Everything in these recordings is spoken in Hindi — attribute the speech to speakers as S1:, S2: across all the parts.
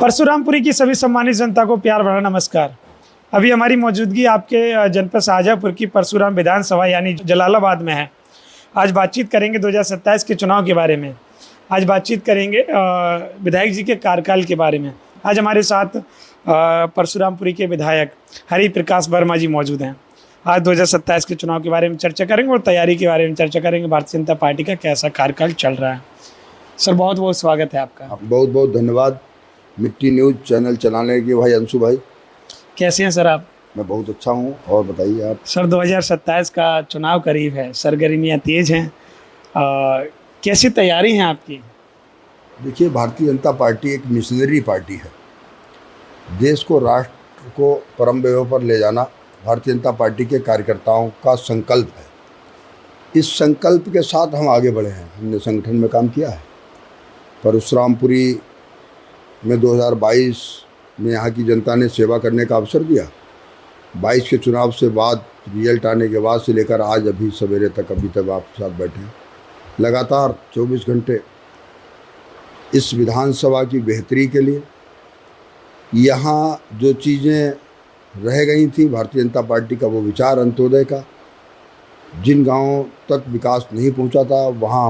S1: परशुरामपुरी की सभी सम्मानित जनता को प्यार भरा नमस्कार। अभी हमारी मौजूदगी आपके जनपद शाहजहाँपुर की परशुराम विधानसभा यानी जलालाबाद में है। आज बातचीत करेंगे 2027 के चुनाव के बारे में। आज बातचीत करेंगे विधायक जी के कार्यकाल के बारे में। आज हमारे साथ परशुरामपुरी के विधायक हरि प्रकाश वर्मा जी मौजूद हैं। आज 2027 के चुनाव के बारे में चर्चा करेंगे और तैयारी के बारे में चर्चा करेंगे। भारतीय जनता पार्टी का कैसा कार्यकाल चल रहा है। सर बहुत बहुत स्वागत है आपका।
S2: बहुत बहुत धन्यवाद मिट्टी न्यूज़ चैनल चलाने के भाई अंशु भाई।
S1: कैसे हैं सर आप?
S2: मैं बहुत अच्छा हूँ, और बताइए आप।
S1: सर 2027 का चुनाव करीब है, सरगर्मियाँ तेज हैं, कैसी तैयारी है आपकी?
S2: देखिए, भारतीय जनता पार्टी एक मिशनरी पार्टी है। देश को, राष्ट्र को परम वैभव पर ले जाना भारतीय जनता पार्टी के कार्यकर्ताओं का संकल्प है। इस संकल्प के साथ हम आगे बढ़े हैं। हमने संगठन में काम किया है। परशुरामपुरी में 2022 में यहाँ की जनता ने सेवा करने का अवसर दिया। 22 के चुनाव से बाद, रिजल्ट आने के बाद से लेकर आज अभी सवेरे तक, अभी तक आपके साथ बैठे हैं। लगातार 24 घंटे इस विधानसभा की बेहतरी के लिए, यहाँ जो चीज़ें रह गई थी भारतीय जनता पार्टी का वो विचार अंत्योदय का, जिन गांवों तक विकास नहीं पहुंचा था वहाँ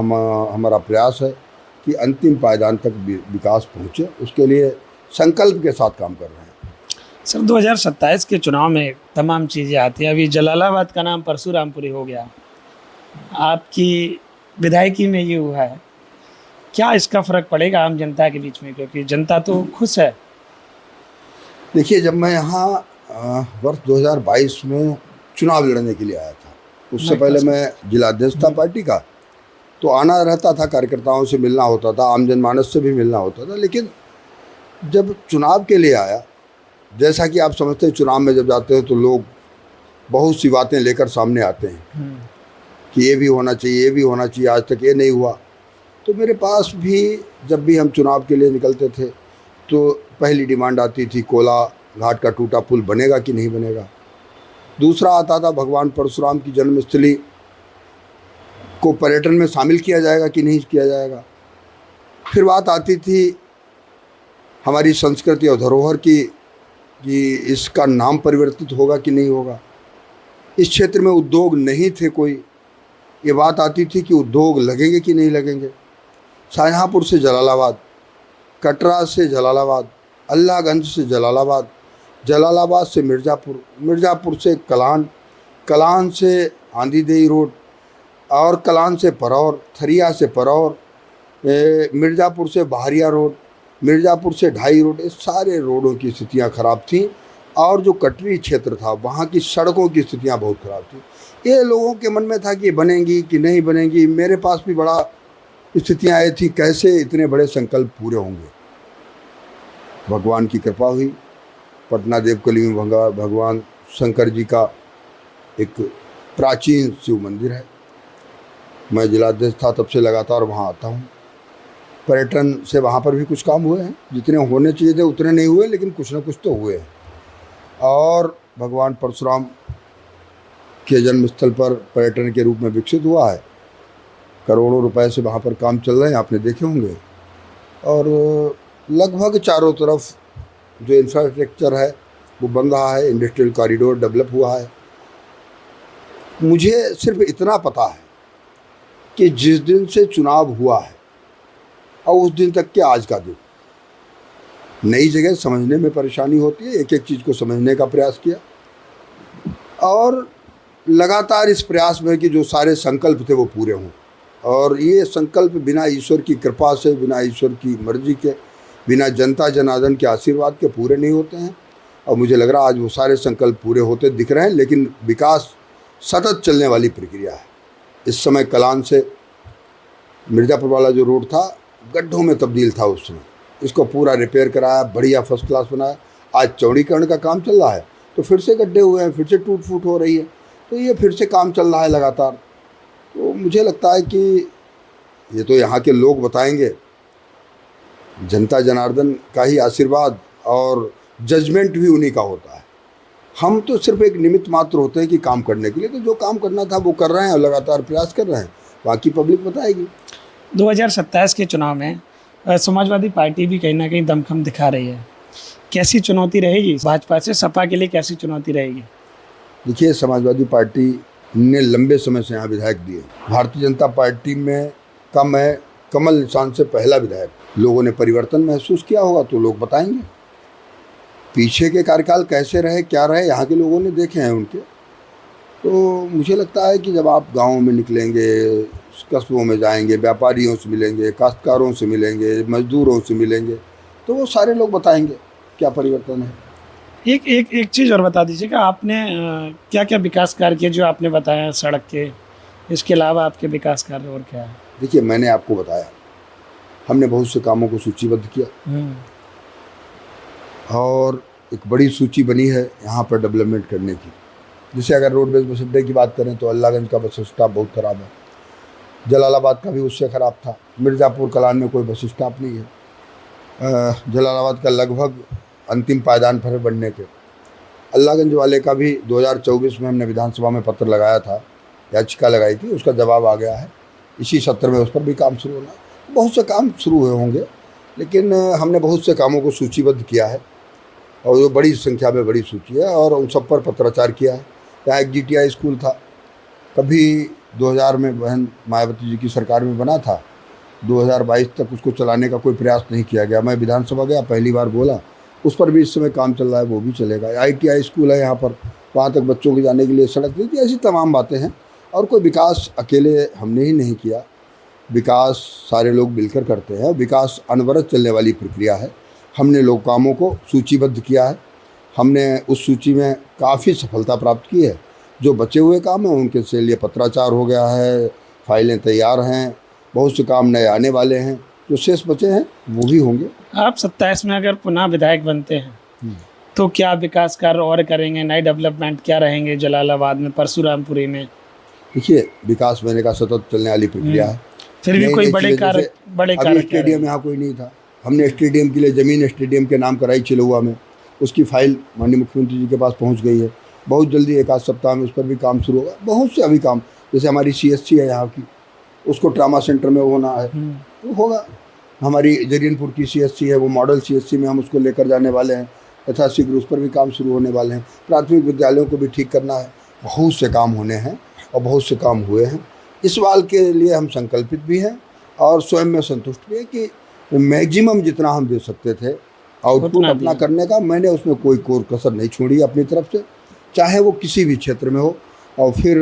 S2: हमारा प्रयास है कि अंतिम पायदान तक विकास पहुँचे। उसके लिए संकल्प के साथ काम कर रहे हैं।
S1: सर 2027 के चुनाव में तमाम चीज़ें आती हैं। अभी जलालाबाद का नाम परशुरामपुरी हो गया, आपकी विधायकी में ये हुआ है, क्या इसका फ़र्क पड़ेगा आम जनता के बीच में, क्योंकि जनता तो खुश है?
S2: देखिए, जब मैं यहाँ वर्ष 2022 में चुनाव लड़ने के लिए आया था, उससे पहले मैं जिलाध्यक्ष था पार्टी का, तो आना रहता था, कार्यकर्ताओं से मिलना होता था, आम जनमानस से भी मिलना होता था। लेकिन जब चुनाव के लिए आया, जैसा कि आप समझते हैं, चुनाव में जब जाते हैं तो लोग बहुत सी बातें लेकर सामने आते हैं कि ये भी होना चाहिए, ये भी होना चाहिए, आज तक ये नहीं हुआ। तो मेरे पास भी जब भी हम चुनाव के लिए निकलते थे तो पहली डिमांड आती थी, कोला घाट का टूटा पुल बनेगा कि नहीं बनेगा। दूसरा आता था, भगवान परशुराम की जन्मस्थली को पर्यटन में शामिल किया जाएगा कि नहीं किया जाएगा। फिर बात आती थी हमारी संस्कृति और धरोहर की, कि इसका नाम परिवर्तित होगा कि नहीं होगा। इस क्षेत्र में उद्योग नहीं थे कोई, ये बात आती थी कि उद्योग लगेंगे कि नहीं लगेंगे। शाहजहाँपुर से जलालाबाद, कटरा से जलालाबाद, अल्लाहगंज से जलालाबाद, जलालाबाद से मिर्ज़ापुर, मिर्ज़ापुर से कलान, कलान से आंधीदेही रोड, और कलान से परौर, थरिया से परौर, मिर्ज़ापुर से बहरिया रोड, मिर्ज़ापुर से ढाई रोड। इस सारे रोडों की स्थितियां ख़राब थीं, और जो कटरी क्षेत्र था वहाँ की सड़कों की स्थितियां बहुत ख़राब थी। ये लोगों के मन में था कि बनेंगी कि नहीं बनेंगी। मेरे पास भी बड़ा स्थितियां आई थी, कैसे इतने बड़े संकल्प पूरे होंगे। भगवान की कृपा हुई। पटना देवकली में भगवान शंकर जी का एक प्राचीन शिव मंदिर है। मैं जिलाध्यक्ष था तब से लगातार वहाँ आता हूँ। पर्यटन से वहाँ पर भी कुछ काम हुए हैं, जितने होने चाहिए थे उतने नहीं हुए, लेकिन कुछ ना कुछ तो हुए हैं। और भगवान परशुराम के जन्मस्थल पर पर्यटन के रूप में विकसित हुआ है। करोड़ों रुपए से वहाँ पर काम चल रहे हैं, आपने देखे होंगे। और लगभग चारों तरफ जो इंफ्रास्ट्रक्चर है वो बन रहा है, इंडस्ट्रियल कॉरिडोर डेवलप हुआ है। मुझे सिर्फ इतना पता है कि जिस दिन से चुनाव हुआ है और उस दिन तक के आज का दिन, नई जगह समझने में परेशानी होती है। एक एक चीज़ को समझने का प्रयास किया, और लगातार इस प्रयास में कि जो सारे संकल्प थे वो पूरे हों। और ये संकल्प बिना ईश्वर की कृपा से, बिना ईश्वर की मर्जी के, बिना जनता जनार्दन के आशीर्वाद के पूरे नहीं होते हैं। और मुझे लग रहा है आज वो सारे संकल्प पूरे होते दिख रहे हैं। लेकिन विकास सतत चलने वाली प्रक्रिया है। इस समय कलान से मिर्ज़ापुर वाला जो रोड था गड्ढों में तब्दील था उस समय, इसको पूरा रिपेयर कराया, बढ़िया फर्स्ट क्लास बनाया। आज चौड़ीकरण का काम चल रहा है तो फिर से गड्ढे हुए हैं, फिर से टूट फूट हो रही है, तो ये फिर से काम चल रहा है लगातार। तो मुझे लगता है कि ये तो यहाँ के लोग बताएंगे, जनता जनार्दन का ही आशीर्वाद और जजमेंट भी उन्हीं का होता है। हम तो सिर्फ एक निमित्त मात्र होते हैं कि काम करने के लिए। तो जो काम करना था वो कर रहे हैं और लगातार प्रयास कर रहे हैं, बाकी पब्लिक बताएगी।
S1: 2027 के चुनाव में समाजवादी पार्टी भी कहीं ना कहीं दमखम दिखा रही है, कैसी चुनौती रहेगी भाजपा से, सपा के लिए कैसी चुनौती रहेगी?
S2: देखिए, समाजवादी पार्टी ने लंबे समय से यहाँ विधायक दिए। भारतीय जनता पार्टी में का मैं कमल निशान से पहला विधायक। लोगों ने परिवर्तन महसूस किया होगा तो लोग बताएंगे। पीछे के कार्यकाल कैसे रहे, क्या रहे, यहाँ के लोगों ने देखे हैं उनके। तो मुझे लगता है कि जब आप गाँव में निकलेंगे, कस्बों में जाएंगे, व्यापारियों से मिलेंगे, काश्तकारों से मिलेंगे, मजदूरों से मिलेंगे, तो वो सारे लोग बताएंगे क्या परिवर्तन है।
S1: एक चीज़ और बता दीजिएगा, आपने क्या क्या विकास कार्य किए जो आपने बताया सड़क के, इसके अलावा आपके विकास कार्य और क्या है?
S2: देखिए, मैंने आपको बताया, हमने बहुत से कामों को सूचीबद्ध किया और एक बड़ी सूची बनी है यहाँ पर डेवलपमेंट करने की। जैसे अगर रोडवेज बस अड्डे की बात करें तो अल्लाहगंज का बस स्टॉप बहुत ख़राब है, जलालाबाद का भी उससे ख़राब था, मिर्ज़ापुर कलान में कोई बस स्टॉप नहीं है, जलालाबाद का लगभग अंतिम पायदान पर बनने के। अल्लाहगंज वाले का भी 2024 में हमने विधानसभा में पत्र लगाया था, याचिका लगाई थी, उसका जवाब आ गया है। इसी सत्र में उस पर भी काम शुरू होना है। बहुत से काम शुरू हुए होंगे, लेकिन हमने बहुत से कामों को सूचीबद्ध किया है और वो बड़ी संख्या में बड़ी सूची है और उन सब पर पत्राचार किया है। यहाँ एक GTI स्कूल था, कभी 2000 में बहन मायावती जी की सरकार में बना था, 2022 तक उसको चलाने का कोई प्रयास नहीं किया गया। मैं विधानसभा गया, पहली बार बोला, उस पर भी इस समय काम चल रहा है, वो भी चलेगा। ITI स्कूल है यहाँ पर, वहाँ तक बच्चों के जाने के लिए सड़क दी थी। ऐसी तमाम बातें हैं और कोई विकास अकेले हमने ही नहीं किया, विकास सारे लोग मिलकर करते हैं। विकास अनवरत चलने वाली प्रक्रिया है। हमने लोग कामों को सूचीबद्ध किया है, हमने उस सूची में काफ़ी सफलता प्राप्त की है। जो बचे हुए काम हैं उनके से लिए पत्राचार हो गया है, फाइलें तैयार हैं, बहुत से काम नए आने वाले हैं, जो शेष बचे हैं वो भी होंगे।
S1: आप 27 में अगर पुनः विधायक बनते हैं तो क्या विकास कार्य और करेंगे, नए डेवलपमेंट क्या रहेंगे जलालाबाद में, परशुरामपुरी में?
S2: देखिए, विकास मैंने का सतत चलने वाली प्रक्रिया है।
S1: फिर भी कोई बड़े कार्य
S2: अभी स्टेडियम यहाँ कोई नहीं था, हमने स्टेडियम के लिए ज़मीन स्टेडियम के नाम कराई चिलुआ में, उसकी फाइल माननीय मुख्यमंत्री जी के पास पहुँच गई है। बहुत जल्दी एक आध सप्ताह में उस पर भी काम शुरू होगा। बहुत से अभी काम, जैसे हमारी CSC है यहाँ की, उसको ट्रामा सेंटर में होना है तो होगा। हमारी जरियनपुर की CSC है, वो मॉडल CSC में हम उसको लेकर जाने वाले हैं, यथाशीघ्र उस पर भी काम शुरू होने वाले हैं। प्राथमिक विद्यालयों को भी ठीक करना है। बहुत से काम होने हैं और बहुत से काम हुए हैं। इस साल के लिए हम संकल्पित भी हैं और स्वयं में संतुष्ट भी है कि मैक्सिमम जितना हम दे सकते थे आउटपुट अपना करने का, मैंने उसमें कोई कोर कसर नहीं छोड़ी अपनी तरफ से, चाहे वो किसी भी क्षेत्र में हो। और फिर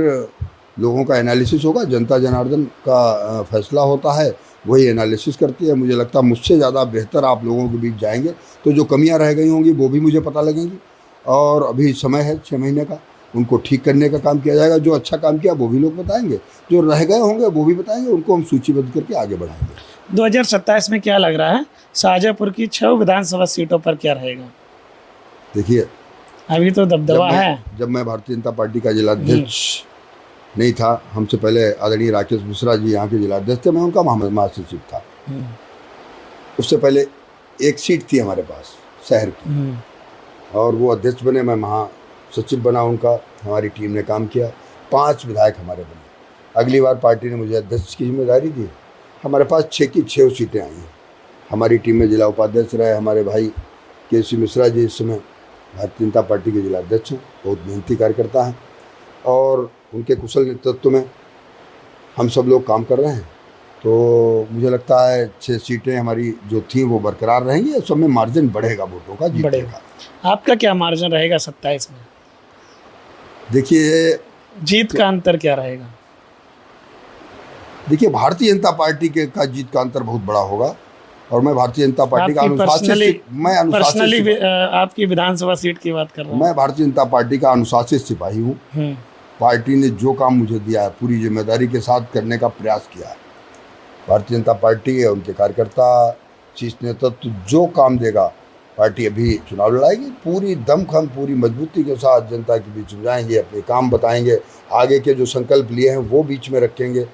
S2: लोगों का एनालिसिस होगा, जनता जनार्दन का फैसला होता है, वही एनालिसिस करती है। मुझे लगता है मुझसे ज़्यादा बेहतर आप लोगों के बीच जाएंगे तो जो कमियां रह गई होंगी वो भी मुझे पता लगेंगी और अभी समय है 6 महीने का, उनको ठीक करने का काम किया जाएगा। जो अच्छा काम किया वो भी लोग बताएंगे, जो रह गए होंगे वो भी बताएंगे, उनको हम सूचीबद्ध करके आगे बढ़ाएंगे।
S1: 2027 में क्या लग रहा है, शाहजहाँपुर की 6 विधानसभा सीटों पर क्या रहेगा?
S2: देखिए,
S1: अभी तो दबदबा है।
S2: जब मैं भारतीय जनता पार्टी का जिलाध्यक्ष नहीं था, हमसे पहले आदरणीय राकेश मिश्रा जी यहाँ के जिलाध्यक्ष थे, मैं उनका महासचिव था। उससे पहले एक सीट थी हमारे पास शहर की और वो अध्यक्ष बने, मैं महासचिव बना उनका। हमारी टीम ने काम किया, 5 विधायक हमारे बने। अगली बार पार्टी ने मुझे अध्यक्ष की जिम्मेदारी दी, हमारे पास 6 की 6 सीटें आई हैं। हमारी टीम में जिला उपाध्यक्ष रहे हमारे भाई KC मिश्रा जी, इस समय भारतीय जनता पार्टी के जिलाध्यक्ष हैं, बहुत मेहनती कार्यकर्ता हैं और उनके कुशल नेतृत्व में हम सब लोग काम कर रहे हैं। तो मुझे लगता है 6 सीटें हमारी जो थी वो बरकरार रहेंगी, सब में मार्जिन बढ़ेगा वोटों का, जीतने का।
S1: आपका क्या मार्जिन रहेगा 27 में?
S2: देखिए,
S1: जीत का अंतर क्या रहेगा?
S2: देखिए, भारतीय जनता पार्टी का जीत का अंतर बहुत बड़ा होगा और मैं भारतीय जनता पार्टी का अनुशासित,
S1: आपकी विधानसभा सीट की बात कर रहा हूँ।
S2: मैं भारतीय जनता पार्टी का अनुशासित सिपाही हूँ। पार्टी ने जो काम मुझे दिया है पूरी जिम्मेदारी के साथ करने का प्रयास किया है। भारतीय जनता पार्टी है, उनके कार्यकर्ता, शीर्ष नेतृत्व जो काम देगा, पार्टी अभी चुनाव लड़ाएगी, पूरी दमखम पूरी मजबूती के साथ जनता के बीच में जाएंगे, अपने काम बताएंगे, आगे के जो संकल्प लिए हैं वो बीच में रखेंगे।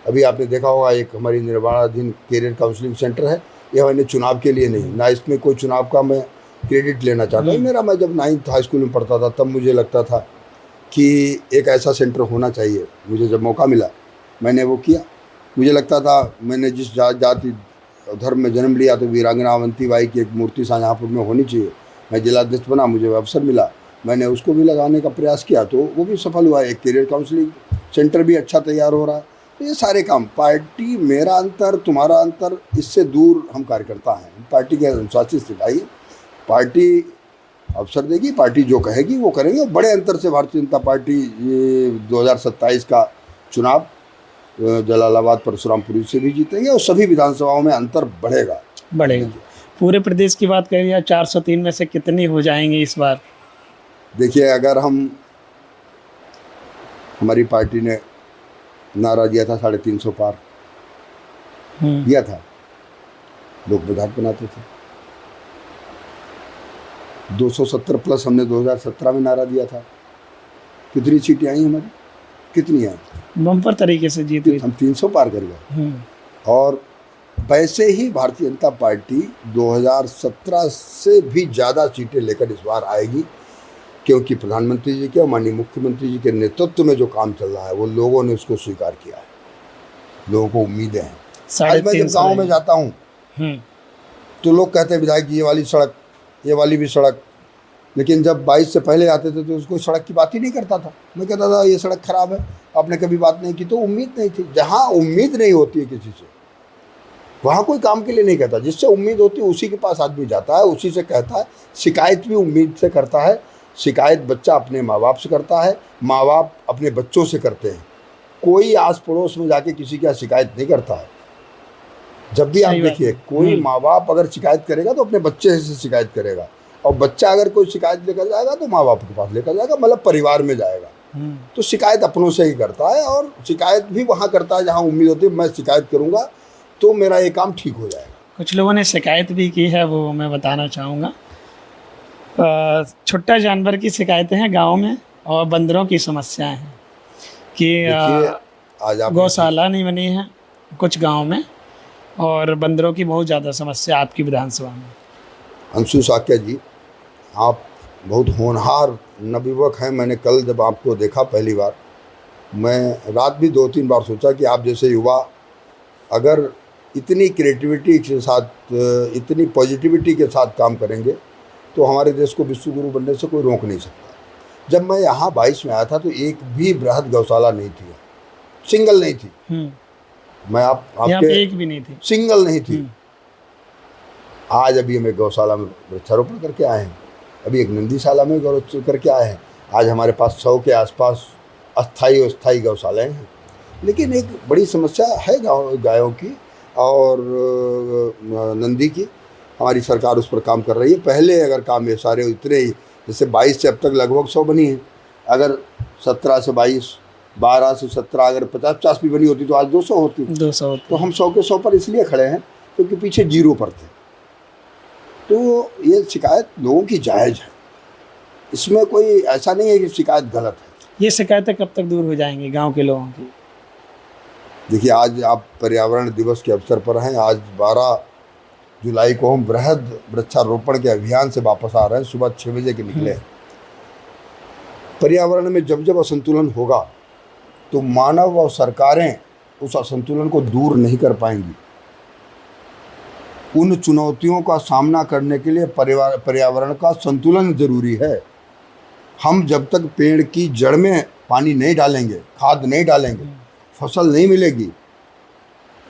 S2: अभी आपने देखा होगा एक हमारी निर्माणाधीन कैरियर काउंसलिंग सेंटर है, ये मैंने चुनाव के लिए नहीं, ना इसमें कोई चुनाव का मैं क्रेडिट लेना चाहता हूँ। मेरा, मैं जब 9th हाई स्कूल में पढ़ता था तब मुझे लगता था कि एक ऐसा सेंटर होना चाहिए। मुझे जब मौका मिला मैंने वो किया। मुझे लगता था मैंने जिस जाति उधर में जन्म लिया तो वीरांगना अवंतीबाई की एक मूर्ति शाहजहाँपुर में होनी चाहिए। मैं जिलाध्यक्ष बना, मुझे अवसर मिला, मैंने उसको भी लगाने का प्रयास किया तो वो भी सफल हुआ। एक करियर काउंसलिंग सेंटर भी अच्छा तैयार हो रहा है। तो ये सारे काम, पार्टी मेरा अंतर तुम्हारा अंतर, इससे दूर हम कार्यकर्ता हैं। पार्टी के अनुशासित सिपाही, पार्टी अवसर देगी, पार्टी जो कहेगी वो करेंगे। और बड़े अंतर से भारतीय जनता पार्टी ये 2027 का चुनाव जलालाबाद परशुरामपुरी से भी जीतेंगे और सभी विधानसभाओं में अंतर बढ़ेगा।
S1: पूरे प्रदेश की बात करें या 403 में से कितनी हो जाएंगी इस बार?
S2: देखिए, अगर हमारी पार्टी ने नारा दिया था 350 पार दिया था, लोग मजाक बनाते थे। 270 प्लस हमने 2017 में नारा दिया था। कितनी सीटें आई हमारी? कितनी आई?
S1: बम्पर तरीके से जीत गई।
S2: हम 300 पार कर गए। और वैसे ही भारतीय जनता पार्टी 2017 से भी ज़्यादा सीटें लेकर इस बार आएगी, क्योंकि प्रधानमंत्री जी के और माननीय मुख्यमंत्री जी के नेतृत्व में जो काम चल रहा है वो लोगों ने उसको स्वीकार किया है। लोगों को उम्मीदें हैं। आज मैं जब गाँव में जाता हूँ तो लोग कहते हैं विधायक जी ये वाली सड़क, ये वाली भी सड़क, लेकिन जब 22 से पहले आते थे तो उसको सड़क की बात ही नहीं करता था। मैं कहता था ये सड़क खराब है, आपने कभी बात नहीं की। तो उम्मीद नहीं थी। जहाँ उम्मीद नहीं होती है किसी से, वहाँ कोई काम के लिए नहीं कहता। जिससे उम्मीद होती है उसी के पास आदमी जाता है, उसी से कहता है। शिकायत भी उम्मीद से करता है। शिकायत बच्चा अपने माँ बाप से करता है, माँ बाप अपने बच्चों से करते हैं। कोई आस पड़ोस में जाके किसी की शिकायत नहीं करता है। जब भी आप देखिए, कोई माँ बाप अगर शिकायत करेगा तो अपने बच्चे से शिकायत करेगा, और बच्चा अगर कोई शिकायत लेकर जाएगा तो माँ बाप के पास लेकर जाएगा, मतलब परिवार में जाएगा। तो शिकायत अपनों से ही करता है, और शिकायत भी वहाँ करता है जहाँ उम्मीद होती है मैं शिकायत करूँगा तो मेरा ये काम ठीक हो जाएगा।
S1: कुछ लोगों ने शिकायत भी की है, वो मैं बताना चाहूँगा। छोटा जानवर की शिकायतें हैं गाँव में, और बंदरों की समस्याएं हैं कि
S2: आज आप
S1: गौशाला नहीं बनी है कुछ गाँव में, और बंदरों की बहुत ज़्यादा समस्या आपकी विधानसभा में।
S2: अंशु साक्य जी, आप बहुत होनहार नवयुवक हैं। मैंने कल जब आपको देखा पहली बार, मैं रात भी 2-3 बार सोचा कि आप जैसे युवा अगर इतनी क्रिएटिविटी के साथ, इतनी पॉजिटिविटी के साथ काम करेंगे तो हमारे देश को विश्व गुरु बनने से कोई रोक नहीं सकता। जब मैं यहाँ 22 में आया था तो एक भी बृहद गौशाला नहीं थी, सिंगल नहीं थी। मैं आपके
S1: एक भी नहीं थी,
S2: सिंगल नहीं थी। आज अभी हम एक गौशाला में वृक्षारोपण करके आए हैं, अभी एक नंदीशाला में गौरव करके आए हैं। आज हमारे पास 100 के आसपास अस्थाई और स्थायी गौशालाएँ हैं। लेकिन एक बड़ी समस्या है गायों की और नंदी की। हमारी सरकार उस पर काम कर रही है। पहले अगर काम ये सारे उतरे ही, जैसे 22 से अब तक लगभग 100 बनी है, अगर 17 से 22, 12 से 17 अगर 50-50 भी बनी होती तो आज 200 होती।
S1: 200
S2: तो हम 100 के 100 पर इसलिए खड़े हैं क्योंकि पीछे 0 पर थे। तो ये शिकायत लोगों की जायज़ है, इसमें कोई ऐसा नहीं है कि शिकायत गलत है।
S1: ये शिकायतें कब तक दूर हो जाएंगी गांव के लोगों की?
S2: देखिए, आज आप पर्यावरण दिवस के अवसर पर हैं। आज 12 जुलाई को हम बृहद वृक्षारोपण के अभियान से वापस आ रहे हैं। सुबह 6 बजे के निकले हैं। पर्यावरण में जब जब असंतुलन होगा तो मानव और सरकारें उस असंतुलन को दूर नहीं कर पाएंगी। उन चुनौतियों का सामना करने के लिए पर्यावरण का संतुलन जरूरी है। हम जब तक पेड़ की जड़ में पानी नहीं डालेंगे, खाद नहीं डालेंगे, फसल नहीं मिलेगी।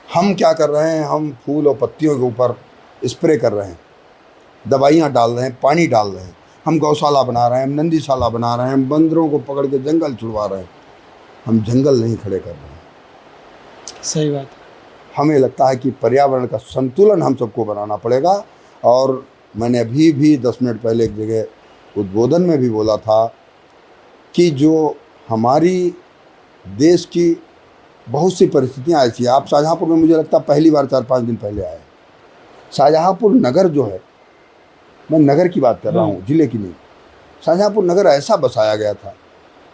S2: हम क्या कर रहे हैं? हम फूल और पत्तियों के ऊपर स्प्रे कर रहे हैं, दवाइयाँ डाल रहे हैं, पानी डाल रहे हैं। हम गौशाला बना रहे हैं, हम नंदीशाला बना रहे हैं, हम बंदरों को पकड़ के जंगल छुड़वा रहे हैं। हम जंगल नहीं खड़े कर रहे हैं।
S1: सही बात है।
S2: हमें लगता है कि पर्यावरण का संतुलन हम सबको बनाना पड़ेगा। और मैंने अभी भी 10 मिनट पहले एक जगह उद्बोधन में भी बोला था कि जो हमारी देश की बहुत सी परिस्थितियाँ ऐसी हैं। आप शाहजहाँपुर में मुझे लगता है पहली बार 4-5 दिन पहले आए। शाहजहाँपुर नगर जो है, मैं नगर की बात कर रहा हूँ, ज़िले की नहीं। शाहजहाँपुर नगर ऐसा बसाया गया था,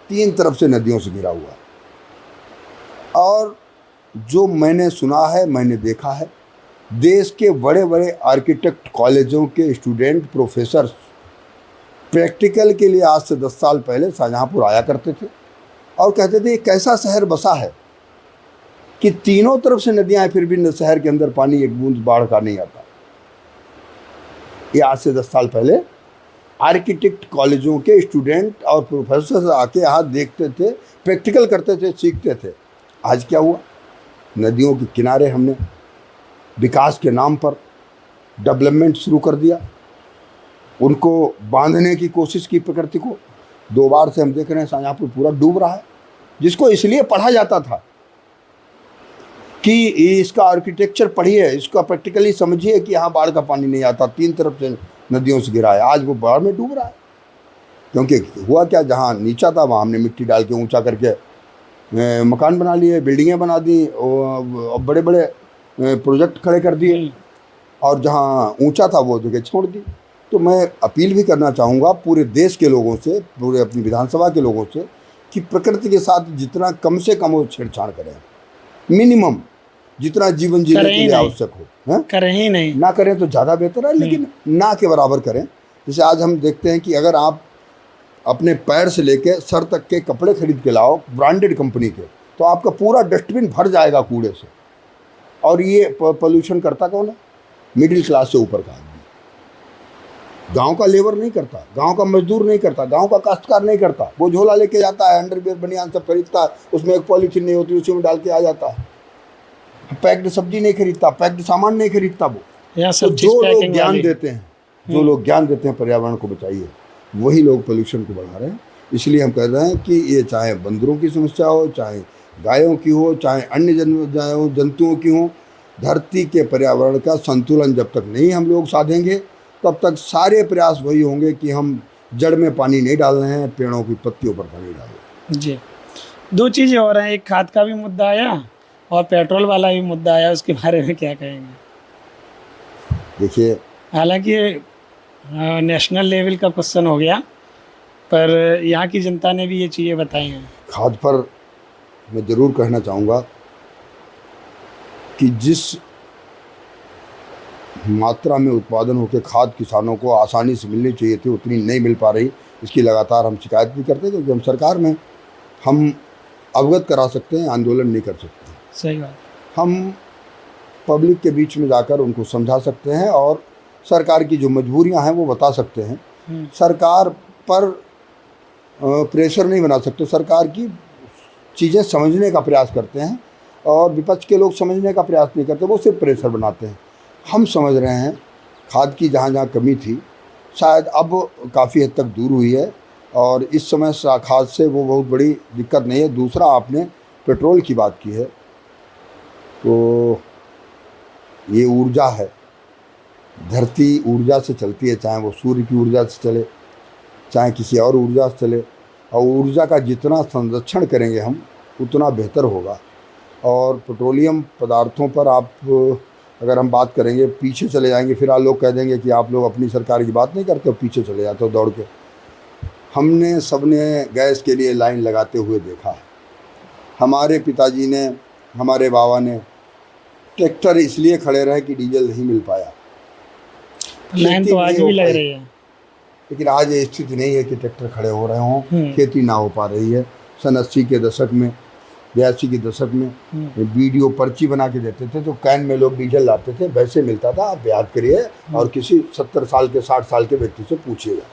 S2: 3 तरफ से नदियों से घिरा हुआ। और जो मैंने सुना है, मैंने देखा है, देश के बड़े बड़े आर्किटेक्ट कॉलेजों के स्टूडेंट, प्रोफेसर प्रैक्टिकल के लिए आज से 10 साल पहले शाहजहाँपुर आया करते थे और कहते थे ये कैसा शहर बसा है। कि तीनों तरफ से नदियां हैं, फिर भी शहर के अंदर पानी एक बूंद बाढ़ का नहीं आता। ये आज से 10 साल पहले आर्किटेक्ट कॉलेजों के स्टूडेंट और प्रोफेसर आके यहाँ देखते थे, प्रैक्टिकल करते थे, सीखते थे। आज क्या हुआ? नदियों के किनारे हमने विकास के नाम पर डेवलपमेंट शुरू कर दिया, उनको बांधने की कोशिश की प्रकृति को। 2 बार से हम देख रहे हैं शाहजहाँपुर पूरा डूब रहा है, जिसको इसलिए पढ़ा जाता था कि इसका आर्किटेक्चर पढ़िए, इसका प्रैक्टिकली समझिए कि यहाँ बाढ़ का पानी नहीं आता, 3 तरफ से नदियों से घिरा है। आज वो बाढ़ में डूब रहा है, क्योंकि हुआ क्या, जहाँ नीचा था वहाँ हमने मिट्टी डाल के ऊंचा करके मकान बना लिए, बिल्डिंगें बना दी और बड़े बड़े प्रोजेक्ट खड़े कर दिए, और जहाँ ऊंचा था वो जगह छोड़ दी। तो मैं अपील भी करना चाहूँगा पूरे देश के लोगों से, पूरे अपनी विधानसभा के लोगों से, कि प्रकृति के साथ जितना कम से कम वो छेड़छाड़ करें, मिनिमम जितना जीवन जीने के लिए आवश्यक हो,
S1: करें ही नहीं,
S2: ना करें तो ज़्यादा बेहतर है, लेकिन ना के बराबर करें। जैसे आज हम देखते हैं कि अगर आप अपने पैर से लेके सर तक के कपड़े खरीद के लाओ ब्रांडेड कंपनी के, तो आपका पूरा डस्टबिन भर जाएगा कूड़े से। और ये पोल्यूशन करता कौन है? मिडिल क्लास से ऊपर का आदमी। गांव का लेबर नहीं करता, गांव का मजदूर नहीं करता, गांव का काश्तकार नहीं करता। वो झोला लेके जाता है, अंडरवियर बनियान सब खरीदता है, उसमें एक पॉलीथीन नहीं होती, उसी में डाल के आ जाता है। पैक्ड सब्जी नहीं खरीदता, पैक्ड सामान नहीं खरीदता वो। तो जो लोग ज्ञान देते हैं, जो लोग ज्ञान देते हैं पर्यावरण को बचाइए, वही लोग पोल्यूशन को बढ़ा रहे हैं। इसलिए हम कह रहे हैं कि ये चाहे बंदरों की समस्या हो, चाहे गायों की हो, चाहे अन्य जंतुओं की हो, धरती के पर्यावरण का संतुलन जब तक नहीं हम लोग साधेंगे, तब तक सारे प्रयास वही होंगे कि हम जड़ में पानी नहीं डाल रहे हैं, पेड़ों की पत्तियों पर पानी डाल रहे हैं।
S1: जी, 2 चीज़ें और हैं, एक खाद का भी मुद्दा आया और पेट्रोल वाला भी मुद्दा आया, उसके बारे में क्या कहेंगे?
S2: देखिए,
S1: हालांकि नेशनल लेवल का क्वेश्चन हो गया, पर यहाँ की जनता ने भी ये चीज़ें बताई हैं।
S2: खाद पर मैं ज़रूर कहना चाहूँगा कि जिस मात्रा में उत्पादन होकर खाद किसानों को आसानी से मिलनी चाहिए थी, उतनी नहीं मिल पा रही। इसकी लगातार हम शिकायत भी करते हैं, क्योंकि हम सरकार में हम अवगत करा सकते हैं, आंदोलन नहीं कर सकते।
S1: सही बात।
S2: हम पब्लिक के बीच में जाकर उनको समझा सकते हैं और सरकार की जो मजबूरियां हैं वो बता सकते हैं। सरकार पर प्रेशर नहीं बना सकते, सरकार की चीज़ें समझने का प्रयास करते हैं, और विपक्ष के लोग समझने का प्रयास नहीं करते, वो सिर्फ प्रेशर बनाते हैं। हम समझ रहे हैं खाद की जहाँ जहाँ कमी थी, शायद अब काफ़ी हद तक दूर हुई है, और इस समय खाद से वो बहुत बड़ी दिक्कत नहीं है। दूसरा, आपने पेट्रोल की बात की है, तो ये ऊर्जा है, धरती ऊर्जा से चलती है, चाहे वो सूर्य की ऊर्जा से चले, चाहे किसी और ऊर्जा से चले, और ऊर्जा का जितना संरक्षण करेंगे हम, उतना बेहतर होगा। और पेट्रोलियम पदार्थों पर आप अगर हम बात करेंगे, पीछे चले जाएंगे, फिर आप लोग कह देंगे कि आप लोग अपनी सरकार की बात नहीं करते, पीछे चले जाते हो दौड़ के। हमने सबने गैस के लिए लाइन लगाते हुए देखा है। हमारे पिताजी ने, हमारे बाबा ने ट्रैक्टर इसलिए खड़े रहे कि डीजल नहीं मिल पाया।
S1: लाइन तो आज भी लग रही है,
S2: लेकिन आज ये स्थिति नहीं है कि ट्रैक्टर खड़े हो रहे हों, खेती ना हो पा रही है। सन 80 के दशक में, 82 के दशक में वीडियो पर्ची बना के देते थे, तो कैन में लोग डीजल लाते थे, वैसे मिलता था। आप याद करिए, और किसी 70 साल के 60 साल के व्यक्ति से पूछिएगा।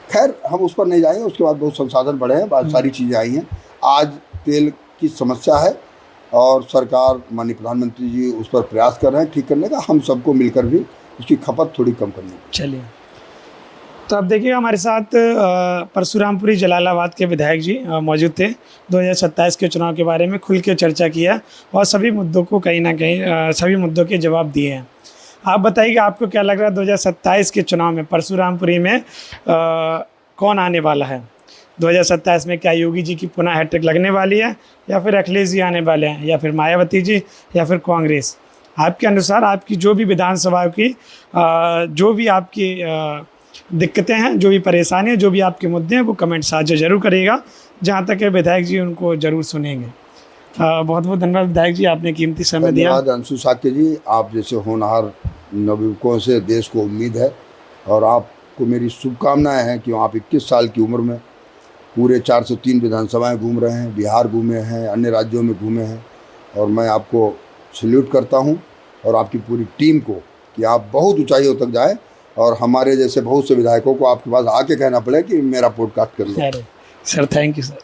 S2: खैर, हम उस पर नहीं जाएंगे। उसके बाद बहुत संसाधन बढ़े हैं, बहुत सारी चीज़ें आई हैं। आज तेल की समस्या है, और सरकार, माननीय प्रधानमंत्री जी उस पर प्रयास कर रहे हैं ठीक करने का। हम सबको मिलकर भी उसकी खपत थोड़ी कम करनी है।
S1: चलिए, तो अब देखिए हमारे साथ परशुरामपुरी जलालाबाद के विधायक जी मौजूद थे। 2027 के चुनाव के बारे में खुल के चर्चा किया, और सभी मुद्दों को कहीं ना कहीं सभी मुद्दों के जवाब दिए हैं। आप बताइए कि आपको क्या लग रहा है 2027 के चुनाव में परशुरामपुरी में कौन आने वाला है? 2027 में क्या योगी जी की पुनः हैट्रिक लगने वाली है, या फिर अखिलेश जी आने वाले हैं, या फिर मायावती जी, या फिर कांग्रेस? आपके अनुसार आपकी जो भी विधानसभा की जो भी आपकी दिक्कतें हैं, जो भी परेशानियां, जो भी आपके मुद्दे हैं, वो कमेंट साझा जरूर करिएगा। जहां तक है विधायक जी उनको जरूर सुनेंगे। बहुत बहुत धन्यवाद विधायक जी, आपने कीमती समय दिया।
S2: धन्यवाद अंशु साक्य जी, आप जैसे होनहार नवयुवकों से देश को उम्मीद है, और आपको मेरी शुभकामनाएं हैं कि आप 21 साल की उम्र में पूरे 403 विधानसभाएं घूम रहे हैं, बिहार घूमे हैं, अन्य राज्यों में घूमे हैं, और मैं आपको सल्यूट करता हूँ और आपकी पूरी टीम को कि आप बहुत ऊंचाइयों तक जाए और हमारे जैसे बहुत से विधायकों को आपके पास आके कहना पड़े कि मेरा पॉडकास्ट कर लो।
S1: अरे सर, थैंक यू सर।